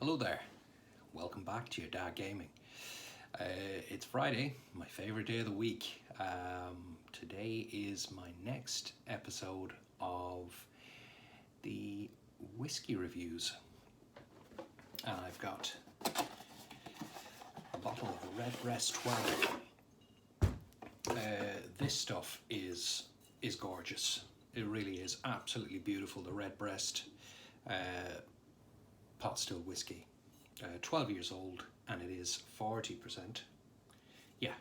Hello there, welcome back to your Dad Gaming. It's Friday, my favorite day of the week. Today is my next episode of the whiskey reviews, and I've got a bottle of the Redbreast 12. This stuff is gorgeous. It really is absolutely beautiful. The Redbreast pot still whiskey, 12 years old, and it is 40%. Yeah,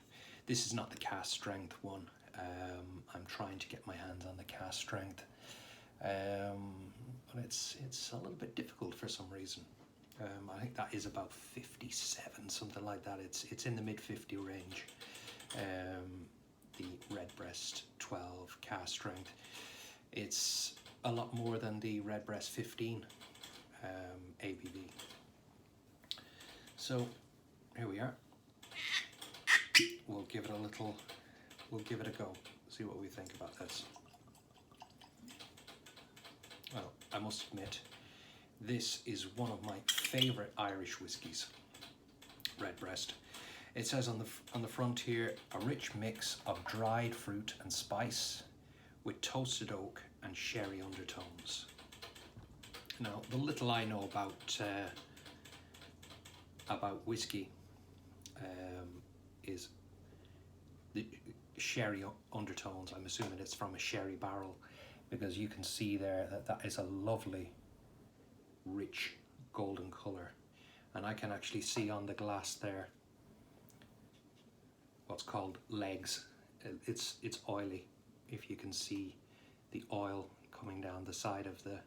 this is not the cask strength one. I'm trying to get my hands on the cask strength, but it's a little bit difficult for some reason. I think that is about 57, something like that. It's in the mid 50 range. The Redbreast 12 cask strength. It's a lot more than the Redbreast 15 ABV. So here we are. We'll give it a go. See what we think about this. Well, I must admit, this is one of my favourite Irish whiskies, Redbreast. It says on the front here, a rich mix of dried fruit and spice with toasted oak and sherry undertones. Now, the little I know about whiskey is the sherry undertones. I'm assuming it's from a sherry barrel, because you can see there that is a lovely, rich golden colour, and I can actually see on the glass there what's called legs. It's oily. If you can see the oil coming down the side of the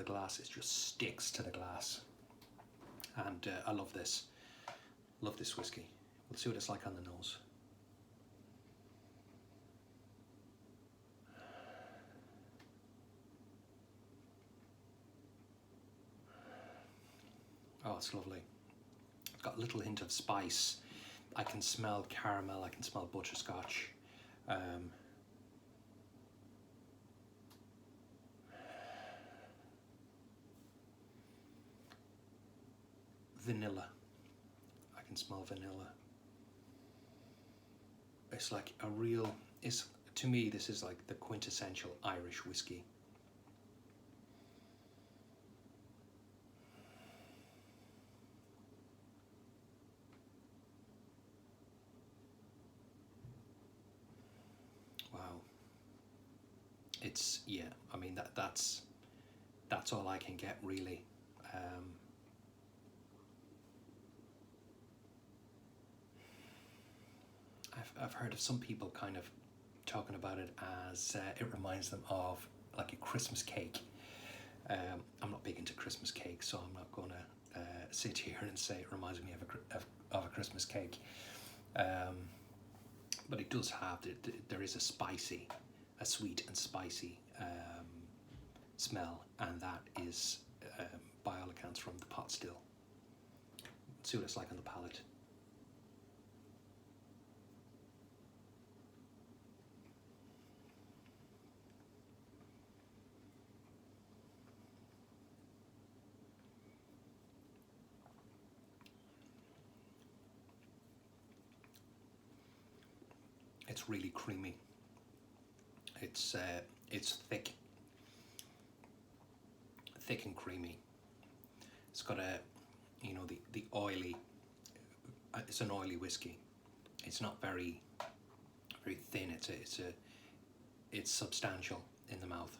glass, it just sticks to the glass, and I love this whiskey. We'll see what it's like on the nose. Oh, it's lovely. It's got a little hint of spice. I can smell caramel, I can smell butterscotch. Vanilla. I can smell vanilla. It's like a real, to me this is like the quintessential Irish whiskey. Wow. It's, yeah, I mean that's all I can get really. I've heard of some people kind of talking about it as it reminds them of like a Christmas cake. I'm not big into Christmas cake, so I'm not going to sit here and say it reminds me of a Christmas cake. But it does have, there is a sweet and spicy smell, and that is, by all accounts, from the pot still. Let's see what it's like on the palate. It's really creamy. It's thick and creamy. It's got a, the oily. It's an oily whiskey. It's not very thin. It's substantial in the mouth.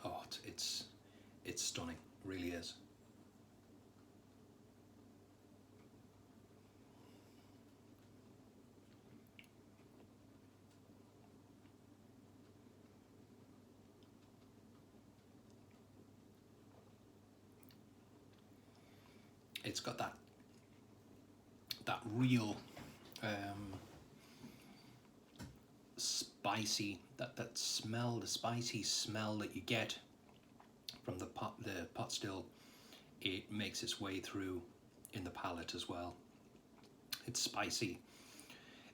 Oh, it's stunning. Really is. It's got that real spicy, that smell, the spicy smell that you get from the pot still. It makes its way through in the palate as well. It's spicy.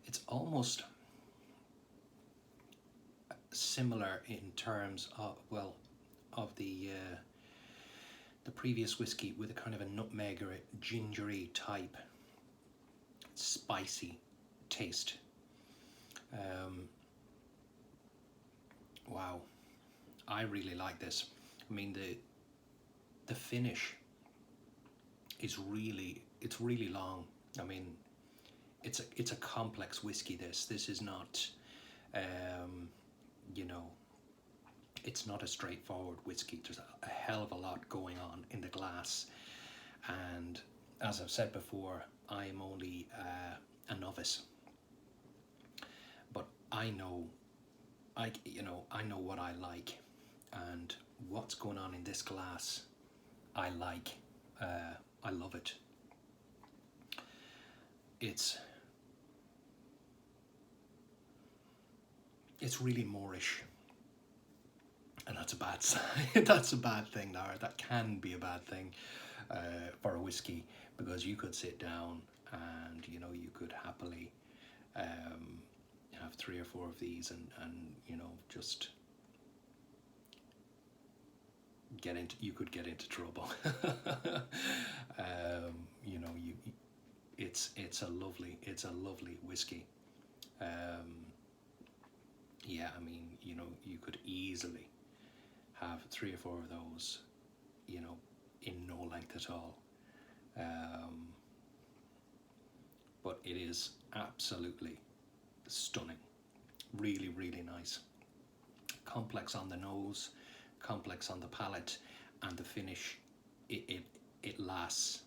it's almost similar in terms of, well, of the previous whiskey, with a kind of a nutmeg or a gingery type spicy taste. Wow, I really like this. I mean, the finish is it's really long. I mean, it's a complex whiskey. This is not, you know, it's not a straightforward whiskey. There's a hell of a lot going on in the glass, and as I've said before, I am only a novice, but I know, I know what I like, and what's going on in this glass. I like. I love it. It's really Moorish, and that's a bad sign. That's a bad thing, Lara. That can be a bad thing for a whiskey, because you could sit down and you could happily have 3 or 4 of these and just you could get into trouble. You know, it's a lovely whiskey. Yeah, I mean, you could easily have 3 or 4 of those, in no length at all. But it is absolutely stunning. Really, really nice. Complex on the nose, complex on the palate, and the finish, it lasts.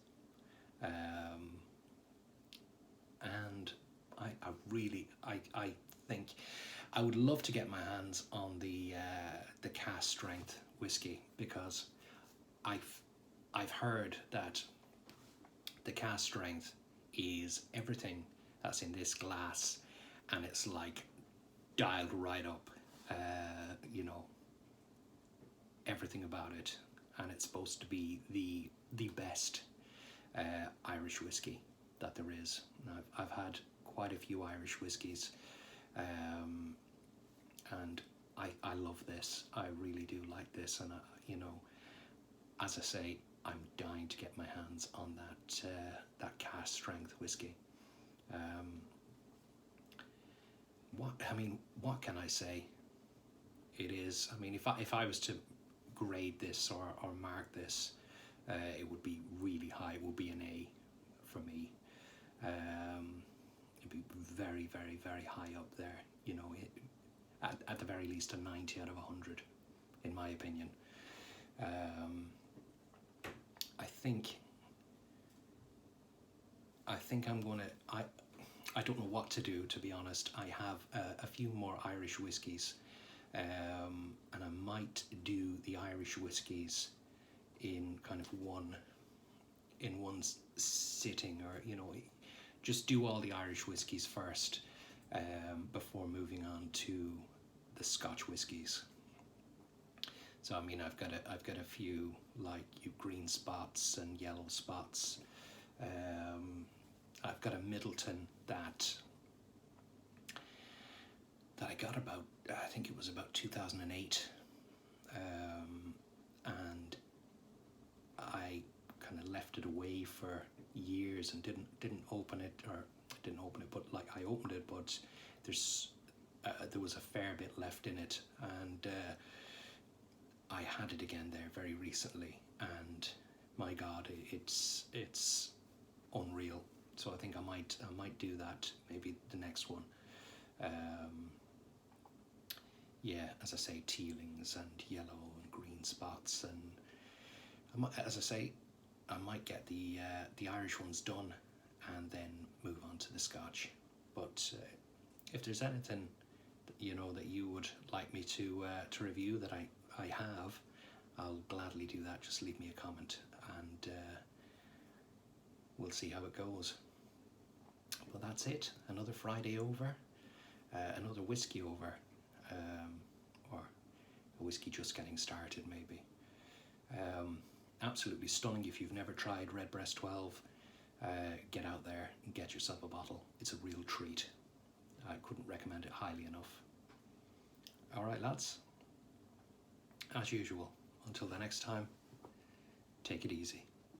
And I really, I think I would love to get my hands on the cask strength whiskey, because I've heard that the cask strength is everything that's in this glass, and it's like dialed right up. Everything about it, and it's supposed to be the best Irish whiskey that there is. And I've had quite a few Irish whiskies, and I love this. I really do like this, and as I say, I'm dying to get my hands on that cask strength whiskey. What can I say? It is. I mean, if I was to grade this or mark this, it would be really high. It would be an A for me. It'd be very, very, very high up there. At the very least, a 90 out of 100, in my opinion. I think I'm gonna. I don't know what to do, to be honest. I have a few more Irish whiskies, and I might do the Irish whiskies in kind of one sitting, or just do all the Irish whiskies first, before moving on to the Scotch whiskies. So I mean, I've got a few, like green spots and yellow spots. I've got a Middleton that I got about, I think it was about 2008, and I kind of left it away for years and didn't open it, but like I opened it, but there was a fair bit left in it, and I had it again there very recently, and my God, it's unreal. So I think I might do that, maybe the next one. Yeah, as I say, tealings and yellow and green spots, and as I say, I might get the Irish ones done and then move on to the Scotch. But if there's anything that you would like me to review that I have, I'll gladly do that. Just leave me a comment, and we'll see how it goes. But that's it. Another Friday over, another whiskey over, or a whiskey just getting started, maybe. Absolutely stunning. If you've never tried Redbreast 12, get out there and get yourself a bottle. It's a real treat. highly enough. All right, lads. As usual, until the next time, take it easy.